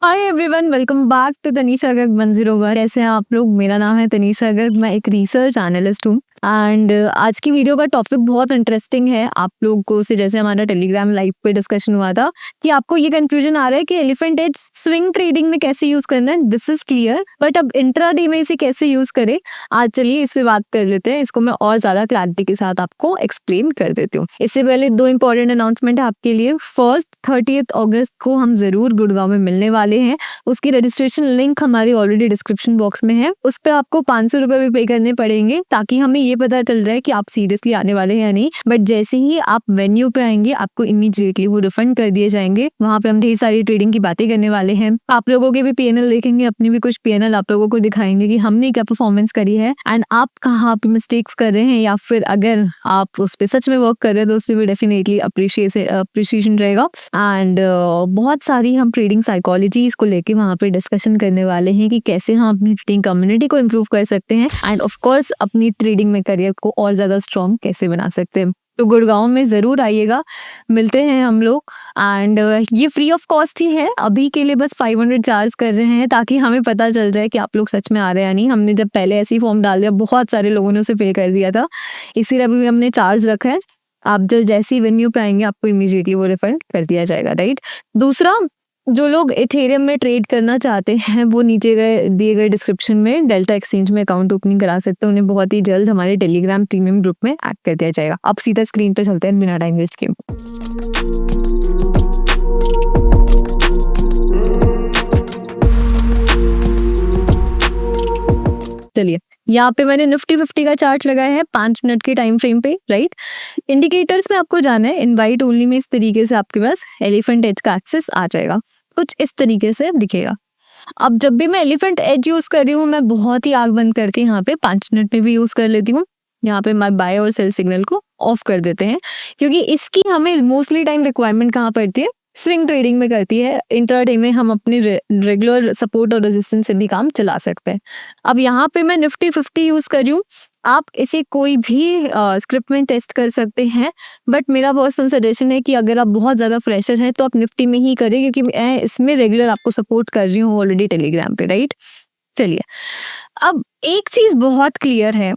Hi everyone, welcome back to Tanisha Garg 101। कैसे हैं आप लोग? मेरा नाम है तनीषा गर्ग, मैं एक रिसर्च एनालिस्ट हूँ। एंड आज की वीडियो का टॉपिक बहुत इंटरेस्टिंग है। आप लोगों से जैसे हमारा टेलीग्राम लाइव पे डिस्कशन हुआ था कि आपको ये कंफ्यूजन आ रहा है कि एलिफेंट एज स्विंग ट्रेडिंग में कैसे यूज करना है, दिस इज क्लियर। बट अब इंट्राडे में इसे कैसे यूज करें, आज चलिए इस पे बात कर लेते हैं। इसको मैं और ज्यादा क्लैरिटी के साथ आपको एक्सप्लेन कर देती हूँ। इससे पहले दो इंपॉर्टेंट अनाउंसमेंट है आपके लिए। फर्स्ट, 30 अगस्त को हम जरूर गुड़गांव में मिलने वाले हैं। उसकी रजिस्ट्रेशन लिंक हमारी ऑलरेडी डिस्क्रिप्शन बॉक्स में है। उस पर आपको 500 रुपए भी पे करने पड़ेंगे ताकि हमें ये पता चल जाए कि आप सीरियसली आने वाले हैं या नहीं। बट जैसे ही आप वेन्यू पे आएंगे आपको इमीडिएटली वो रिफंड कर दिए जाएंगे। वहां पे हम ढेर सारी ट्रेडिंग की बातें करने वाले हैं। आप लोगों के भी पीएनएल देखेंगे, अपनी भी कुछ पीएनएल आप लोगों को दिखाएंगे कि हमने क्या परफॉर्मेंस करी है एंड आप कहाँ पे मिस्टेक्स कर रहे हैं, या फिर अगर आप उस पर सच में वर्क कर रहे हैं तो उस पर भी डेफिनेटली अप्रिशिएशन रहेगा। एंड बहुत सारी हम ट्रेडिंग साइकोलॉजीज को लेके वहाँ पे डिस्कशन करने वाले हैं कि कैसे हम अपनी ट्रेडिंग कम्युनिटी को इम्प्रूव कर सकते हैं एंड ऑफ कोर्स अपनी ट्रेडिंग में करियर को और ज्यादा स्ट्रॉन्ग कैसे बना सकते हैं। तो गुड़गांव में जरूर आइएगा, मिलते हैं हम लोग। एंड ये फ्री ऑफ कॉस्ट ही है, अभी के लिए बस 500 चार्ज कर रहे हैं ताकि हमें पता चल जाए कि आप लोग सच में आ रहे हैं या नहीं। हमने जब पहले ऐसे ही फॉर्म डाल दिया, बहुत सारे लोगों ने उसे पे कर दिया था, इसीलिए अभी हमने चार्ज रखा है। आप जब जैसे ही वेन्यू पे आएंगे आपको इमीडिएटली वो रिफंड कर दिया जाएगा, राइट। दूसरा, जो लोग इथेरियम में ट्रेड करना चाहते हैं वो नीचे दिए गए डिस्क्रिप्शन में डेल्टा एक्सचेंज में अकाउंट ओपनिंग करा सकते हैं। उन्हें बहुत ही जल्द हमारे टेलीग्राम प्रीमियम ग्रुप में ऐड कर दिया जाएगा। अब सीधा स्क्रीन पर चलते हैं बिना टाइम वेस्ट के। चलिए, यहाँ पे मैंने निफ्टी 50 का चार्ट लगाया है 5 मिनट के टाइम फ्रेम पे, राइट। इंडिकेटर्स में आपको जाना है, इनवाइट ओनली में इस तरीके से आपके पास एलिफेंट एज का एक्सेस आ जाएगा, कुछ इस तरीके से दिखेगा। अब जब भी मैं एलिफेंट एज यूज कर रही हूँ मैं बहुत ही आग बंद करके यहाँ पे 5 मिनट में भी यूज कर लेती हूँ। यहाँ पे मैं बाय और सेल सिग्नल को ऑफ कर देते हैं क्योंकि इसकी हमें मोस्टली टाइम रिक्वायरमेंट कहाँ पड़ती है, स्विंग ट्रेडिंग में करती है। इंट्राडे में हम अपने रेगुलर सपोर्ट और रेजिस्टेंस से भी काम चला सकते हैं। अब यहाँ पे मैं निफ्टी 50 यूज कर रही हूँ, आप इसे कोई भी स्क्रिप्ट में टेस्ट कर सकते हैं। बट मेरा पर्सनल सजेशन है कि अगर आप बहुत ज़्यादा फ्रेशर हैं तो आप निफ्टी में ही करें क्योंकि मैं इसमें रेगुलर आपको सपोर्ट कर रही हूँ ऑलरेडी टेलीग्राम पे, राइट। चलिए, अब एक चीज़ बहुत क्लियर है,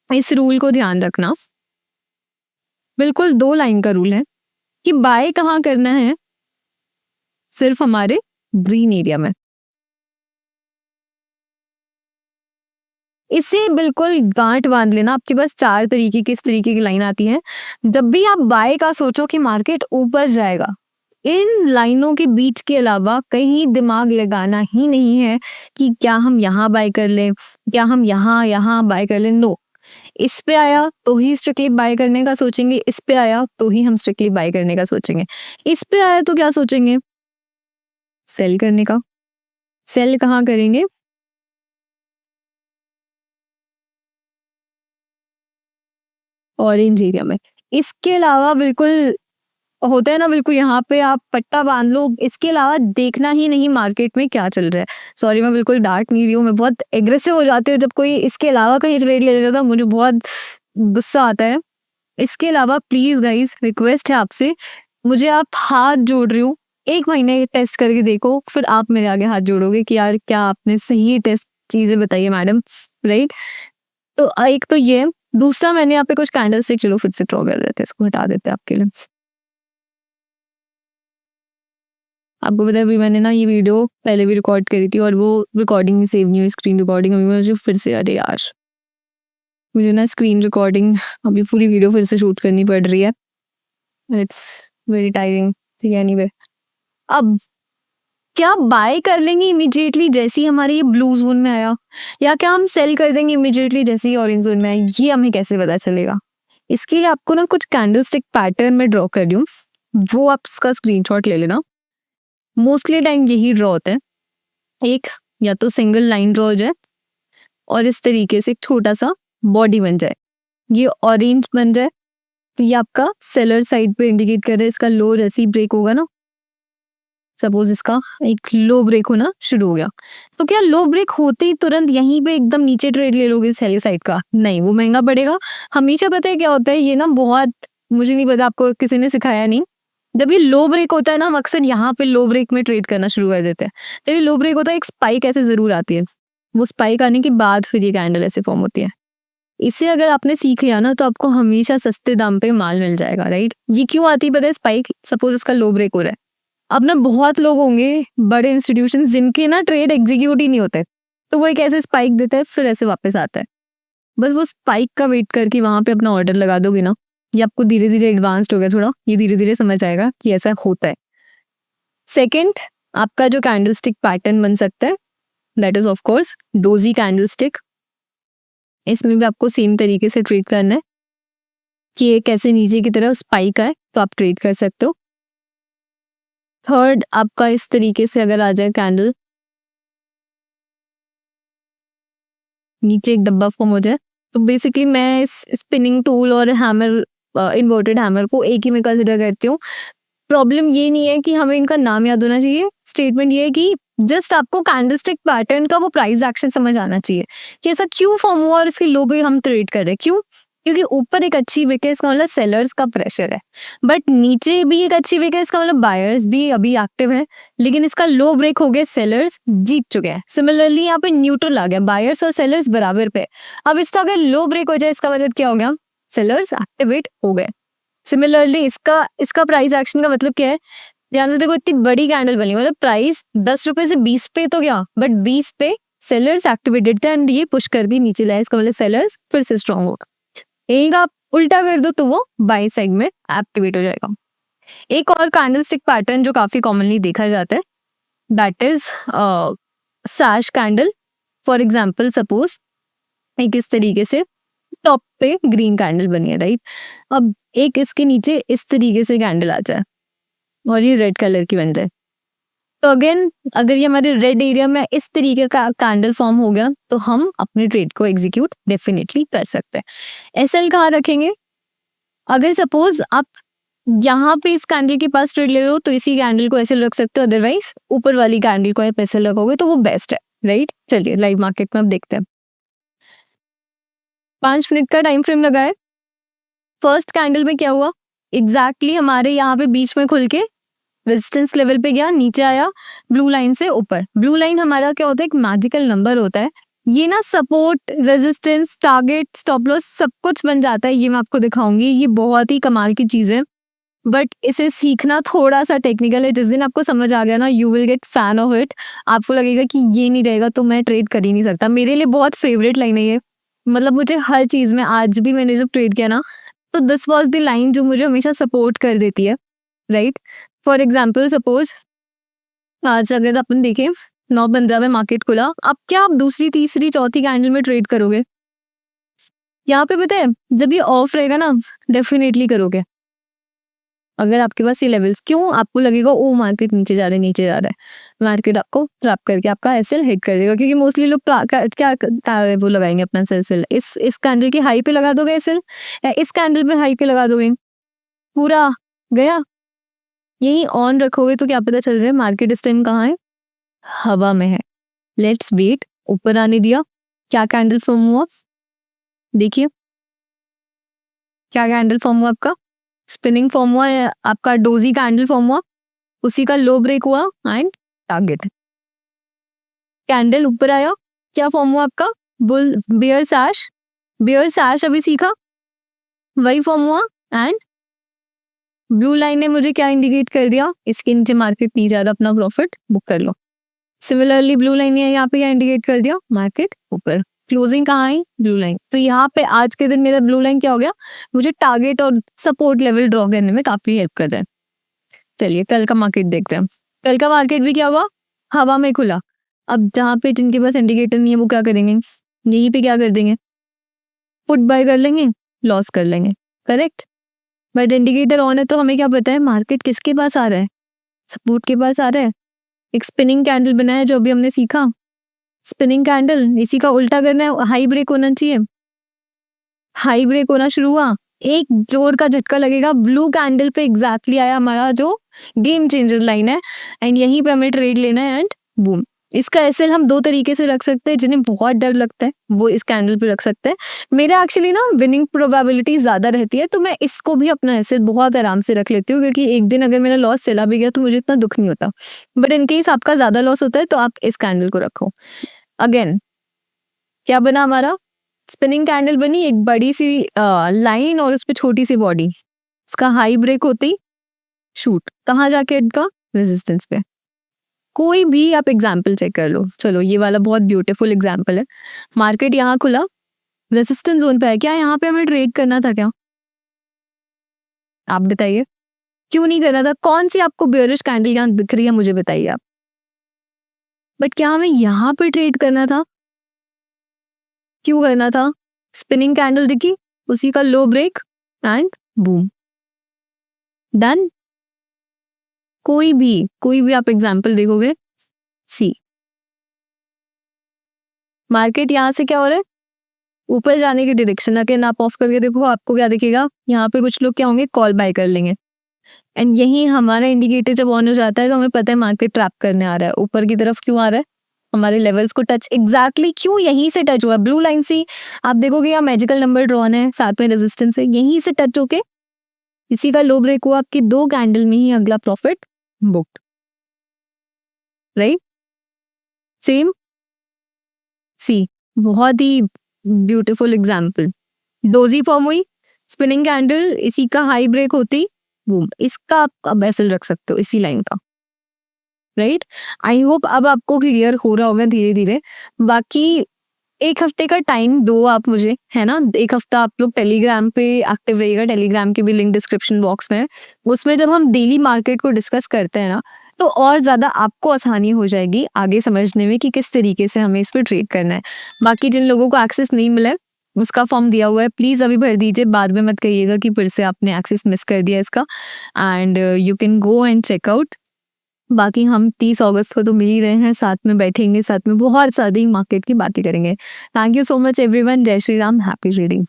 इस रूल को ध्यान रखना। बिल्कुल 2 लाइन का रूल है कि बाय कहाँ करना है, सिर्फ हमारे ग्रीन एरिया में। इसे बिल्कुल गांठ बांध लेना। आपके पास 4 तरीके की इस तरीके की लाइन आती है। जब भी आप बाय का सोचो कि मार्केट ऊपर जाएगा, इन लाइनों के बीच के अलावा कहीं दिमाग लगाना ही नहीं है कि क्या हम यहाँ बाय कर लें, क्या हम यहाँ बाय कर लें। नो, इस पे आया तो ही स्ट्रिक्टली बाय करने का सोचेंगे, इस पे आया तो ही हम स्ट्रिक्टली बाय करने का सोचेंगे। इस पे आया तो क्या सोचेंगे, सेल करने का। सेल कहाँ करेंगे, ऑरेंज एरिया में। इसके अलावा बिल्कुल होता है ना, बिल्कुल यहाँ पे आप पट्टा बांध लो, इसके अलावा देखना ही नहीं मार्केट में क्या चल रहा है। सॉरी, मैं बिल्कुल डांट नहीं रही हूँ, मैं बहुत एग्रेसिव हो जाती हूँ जब कोई इसके अलावा कहीं ट्रेड ले लेता था, मुझे बहुत गुस्सा आता है। इसके अलावा प्लीज गाइस, रिक्वेस्ट है आपसे, मुझे आप हाथ जोड़ रही हूँ, 1 महीने टेस्ट करके देखो, फिर आप मेरे आगे हाथ जोड़ोगे कि यार क्या आपने सही टेस्ट चीजें बताई है मैडम, राइट। तो एक तो ये, दूसरा मैंने यहाँ पे कुछ कैंडल स्टिक, चलो फिर से ड्रॉ कर देते हैं, इसको हटा देते हैं आपके लिए। आपको पता है अभी मैंने ना ये वीडियो पहले भी रिकॉर्ड करी थी और वो रिकॉर्डिंग ही सेव नहीं हुई, स्क्रीन रिकॉर्डिंग। अभी मुझे फिर से, अरे यार, मुझे ना स्क्रीन रिकॉर्डिंग अभी पूरी वीडियो फिर से शूट करनी पड़ रही है। It's very tiring. ठीक है, एनीवे, अब क्या बाय कर लेंगे इमीडिएटली जैसे ही हमारे ये ब्लू जोन में आया, या क्या हम सेल कर देंगे इमीडिएटली जैसे ही ऑरेंज जोन में आया, ये हमें कैसे पता चलेगा। इसके लिए आपको ना कुछ कैंडल स्टिक पैटर्न में ड्रॉ कर रही हूँ, वो आप उसका स्क्रीनशॉट ले लेना। मोस्टली टाइम यही ड्रॉ होता है, एक या तो सिंगल लाइन ड्रॉ हो जाए और इस तरीके से एक छोटा सा बॉडी बन जाए, ये ऑरेंज बन जाए तो ये आपका सेलर साइड पे इंडिकेट कर रहा है। इसका लो जैसे ही ब्रेक होगा ना, सपोज इसका एक लो ब्रेक होना शुरू हो गया, तो क्या लो ब्रेक होते ही तुरंत यहीं पे एकदम नीचे ट्रेड ले लोगे सेलर साइड का? नहीं, वो महंगा पड़ेगा। हमेशा पता है क्या होता है, ये ना बहुत, मुझे नहीं पता, आपको किसी ने सिखाया नहीं, जब ये लो ब्रेक होता है ना, हम अक्सर यहाँ पे लो ब्रेक में ट्रेड करना शुरू कर देते हैं। जब ये लो ब्रेक होता है, एक स्पाइक ऐसे जरूर आती है, वो स्पाइक आने के बाद फिर ये कैंडल ऐसे फॉर्म होती है। इसे अगर आपने सीख लिया ना, तो आपको हमेशा सस्ते दाम पे माल मिल जाएगा, राइट। ये क्यों आती है पता है? स्पाइक, सपोज इसका लो ब्रेक हो रहा है, अब ना बहुत लोग होंगे बड़े इंस्टीट्यूशन जिनके ना ट्रेड एग्जीक्यूट ही नहीं होते, तो वो एक ऐसे स्पाइक देता है, फिर ऐसे वापस आता है। बस वो स्पाइक का वेट करके वहां पे अपना ऑर्डर लगा दोगे ना, ये आपको धीरे धीरे एडवांस्ड हो गया थोड़ा, ये धीरे धीरे समझ आएगा कि ऐसा होता है। सेकेंड, आपका जो कैंडल स्टिक पैटर्न बन सकता है, that is of course doji candle stick. इसमें भी आपको सेम तरीके से ट्रेड करना है कि ये कैसे नीचे की तरफ स्पाइक आए तो आप ट्रेड कर सकते हो। थर्ड, आपका इस तरीके से अगर आ जाए कैंडल, नीचे एक डब्बा फॉर्म हो जाए, तो बेसिकली मैं इस स्पिनिंग टूल और हैमर, इन्वर्टेड हैमर को एक ही में कंसिडर करती हूँ। प्रॉब्लम ये नहीं है कि हमें इनका नाम याद होना चाहिए, स्टेटमेंट ये है कि जस्ट आपको कैंडलस्टिक पैटर्न का वो प्राइस एक्शन समझ आना चाहिए कि ऐसा क्यों फॉर्म हुआ और इसके लो पे हम ट्रेड कर रहे हैं। क्यों? क्योंकि ऊपर एक अच्छी विक है, इसका मतलब सेलर्स का प्रेशर है, बट नीचे भी एक अच्छी विक है, इसका मतलब बायर्स भी अभी एक्टिव है, लेकिन इसका लो ब्रेक हो गया, सेलर्स जीत चुके हैं। सिमिलरली यहाँ पे न्यूट्रल आ गया, बायर्स और सेलर्स बराबर पे। अब इसका अगर लो ब्रेक हो जाए, इसका मतलब क्या हो गया? सेलर्स एक्टिवेट हो गए। सिमिलरली इसका प्राइस एक्शन का मतलब क्या है? ध्यान से देखो, इतनी बड़ी कैंडल बनी, मतलब प्राइस 10 रुपए से 20 पे तो गया, बट 20 पे सेलर्स एक्टिवेटेड थे एंड ये पुश कर भी नीचे लाया, इसका मतलब सेलर्स फिर से स्ट्रॉन्ग होगा। एक आप उल्टा कर दो तो वो बाई साइड में एक्टिवेट हो जाएगा। एक और कैंडल स्टिक पैटर्न जो काफी कॉमनली देखा जाता है, that is सैश candle. For example, suppose एक इस तरीके से टॉप पे ग्रीन कैंडल बनी है, राइट। अब एक इसके नीचे इस तरीके से कैंडल आ जाए और ये रेड कलर की बन जाए, तो अगेन अगर ये हमारे रेड एरिया में इस तरीके का कैंडल फॉर्म हो गया, तो हम अपने ट्रेड को एग्जीक्यूट डेफिनेटली कर सकते हैं। एसएल कहाँ रखेंगे? अगर सपोज आप यहाँ पे इस कैंडल के पास ट्रेड ले रहे हो, तो इसी कैंडल को एसएल रख सकते हो, अदरवाइज ऊपर वाली कैंडल को आप एसएल रखोगे तो वो बेस्ट है, राइट। चलिए लाइव मार्केट में अब देखते हैं। 5 मिनट का टाइम फ्रेम लगा है। फर्स्ट कैंडल में क्या हुआ? एग्जैक्टली हमारे यहाँ पे बीच में खुल के रेजिस्टेंस लेवल पे गया, नीचे आया ब्लू लाइन से ऊपर। ब्लू लाइन हमारा क्या होता है? एक मैजिकल नंबर होता है। ये ना support, resistance, target, stop loss सब कुछ बन जाता है। ये मैं आपको दिखाऊंगी, ये बहुत ही कमाल की चीज है, बट इसे सीखना थोड़ा सा टेक्निकल है। जिस दिन आपको समझ आ गया ना, you will get fan of it. आपको लगेगा कि ये नहीं रहेगा तो मैं ट्रेड कर ही नहीं सकता। मेरे लिए बहुत फेवरेट लाइन है ये, मतलब मुझे हर चीज में, आज भी मैंने जब ट्रेड किया ना, तो दिस वॉज द लाइन जो मुझे हमेशा सपोर्ट कर देती है, राइट। फॉर एग्जाम्पल, सपोज आज अगर अपन देखें 9:15 में मार्केट खुला, अब क्या आप दूसरी, तीसरी, चौथी कैंडल में ट्रेड करोगे? यहाँ पे पता है, जब ये ऑफ रहेगा ना, डेफिनेटली करोगे। अगर आपके पास ये लेवल्स, क्यों आपको लगेगा ओ मार्केट नीचे जा रहा है, नीचे जा रहा है, मार्केट आपको ट्रैप करके आपका एसएल हिट कर देगा, क्योंकि मोस्टली लोग क्या वो लगाएंगे अपना एसएल, इस कैंडल की हाई पे लगा दोगे एसएल, या इस कैंडल पे हाई पे लगा दोगे, पूरा गया। यही ऑन रखोगे तो क्या पता चल रहा है मार्केट इस टाइम कहाँ है? हवा में है। Let's wait. ऊपर आने दिया, क्या कैंडल फॉर्म हुआ? देखिए क्या कैंडल फॉर्म हुआ आपका? स्पिनिंग फॉर्म हुआ है आपका, डोजी कैंडल फॉर्म हुआ, उसी का लो ब्रेक हुआ एंड टारगेट। कैंडल ऊपर आया, क्या फॉर्म हुआ आपका? Bull, beer सैश। बियर सैश अभी सीखा, वही फॉर्म हुआ एंड ब्लू लाइन ने मुझे क्या इंडिकेट कर दिया? इसके नीचे मार्केट नहीं जा रहा, अपना प्रॉफिट बुक कर लो। सिमिलरली ब्लू लाइन ने यहाँ पे क्या इंडिकेट कर दिया? मार्केट ऊपर। क्लोजिंग कहाँ आई? Blue line. तो यहाँ पे आज के दिन मेरा ब्लू लाइन क्या हो गया? मुझे टारगेट और सपोर्ट लेवल ड्रॉ करने में काफी हेल्प कर रहा है। चलिए कल का मार्केट देखते हैं। कल का मार्केट भी क्या हुआ? हवा में खुला। अब जहाँ पे जिनके पास इंडिकेटर नहीं है वो क्या करेंगे? यहीं पे क्या कर देंगे? पुट बाय कर लेंगे, लॉस कर लेंगे, करेक्ट। बट इंडिकेटर ऑन है तो हमें क्या पता है मार्केट किसके पास आ रहा है? सपोर्ट के पास आ रहा है। एक स्पिनिंग कैंडल बनाया जो अभी हमने सीखा, स्पिनिंग कैंडल, इसी का उल्टा करना है, हाई ब्रेक होना चाहिए। हाई ब्रेक होना शुरू हुआ, एक जोर का झटका लगेगा, ब्लू कैंडल पे एग्जैक्टली आया हमारा जो गेम चेंजर लाइन है, एंड यहीं पे हमें ट्रेड लेना है एंड बूम इसका एसएल हम 2 तरीके से रख सकते हैं, जिन्हें बहुत डर लगता है वो इस कैंडल पे रख सकते हैं। मेरा एक्चुअली ना विनिंग प्रोबेबिलिटी ज़्यादा रहती है, तो मैं इसको भी अपना एसएल बहुत आराम से रख लेती हूँ, क्योंकि एक दिन अगर मेरा लॉस चला भी गया तो मुझे इतना दुःख नहीं होता। बट इन केस आपका ज़्यादा लॉस होता है तो आप इस कैंडल को रखो। अगेन क्या बना हमारा? स्पिनिंग कैंडल बनी, एक बड़ी-सी लाइन और उसपे छोटी-सी बॉडी। उसका हाई ब्रेक होते ही शूट, कहाँ जाके अटका? रेजिस्टेंस पे। कोई भी आप एग्जाम्पल चेक कर लो। चलो ये वाला बहुत ब्यूटीफुल एग्जाम्पल है। मार्केट यहाँ खुला, रेजिस्टेंस जोन पे है, क्या यहाँ पे हमें ट्रेड करना था क्या? आप बताइए, क्यों नहीं करना था? कौन सी आपको बेयरिश कैंडल यहाँ दिख रही है, मुझे बताइए आप। बट क्या हमें यहाँ पे ट्रेड करना था? क्यों करना था? स्पिनिंग कैंडल दिखी, उसी का लो ब्रेक एंड बूम, डन। कोई भी आप एग्जाम्पल देखोगे, सी मार्केट यहाँ से क्या हो रहा है, ऊपर जाने की डायरेक्शन। अगर आप ऑफ करके देखो आपको क्या दिखेगा, यहाँ पे कुछ लोग क्या होंगे, कॉल बाय कर लेंगे। एंड यही हमारा इंडिकेटर जब ऑन हो जाता है तो हमें पता है मार्केट ट्रैप करने आ रहा है। ऊपर की तरफ क्यों आ रहा है? हमारे लेवल्स को टच एग्जैक्टली क्यों यहीं से टच हुआ, ब्लू लाइन से आप देखोगे यहाँ मैजिकल नंबर ड्रॉन है, साथ में रेजिस्टेंस है, यहीं से टच होके इसी का लो ब्रेक हुआ, आपकी 2 कैंडल में ही अगला प्रॉफिट बुक्ड, राइट। सेम सी, बहुत ही ब्यूटीफुल एग्जाम्पल। डोजी फॉर्म हुई, स्पिनिंग कैंडल, इसी का हाई ब्रेक होती, बूम, इसका आप अब एसएल रख सकते हो, इसी लाइन का, राइट। आई होप अब आपको क्लियर हो रहा होगा धीरे धीरे। बाकी 1 हफ्ते का टाइम दो आप मुझे, है ना। 1 हफ्ता आप लोग टेलीग्राम पे एक्टिव रहिएगा, टेलीग्राम की भी लिंक डिस्क्रिप्शन बॉक्स में है। उसमें जब हम डेली मार्केट को डिस्कस करते हैं ना, तो और ज़्यादा आपको आसानी हो जाएगी आगे समझने में कि किस तरीके से हमें इस पे ट्रेड करना है। बाकी जिन लोगों को एक्सेस नहीं मिला है, उसका फॉर्म दिया हुआ है, प्लीज़ अभी भर दीजिए, बाद में मत कहिएगा कि फिर से आपने एक्सेस मिस कर दिया इसका। And you can go and check out. बाकी हम 30 अगस्त को तो मिल ही रहे हैं, साथ में बैठेंगे, साथ में बहुत सारी मार्केट की बातें करेंगे। Thank you so much everyone. जय श्री राम, हैप्पी रीडिंग।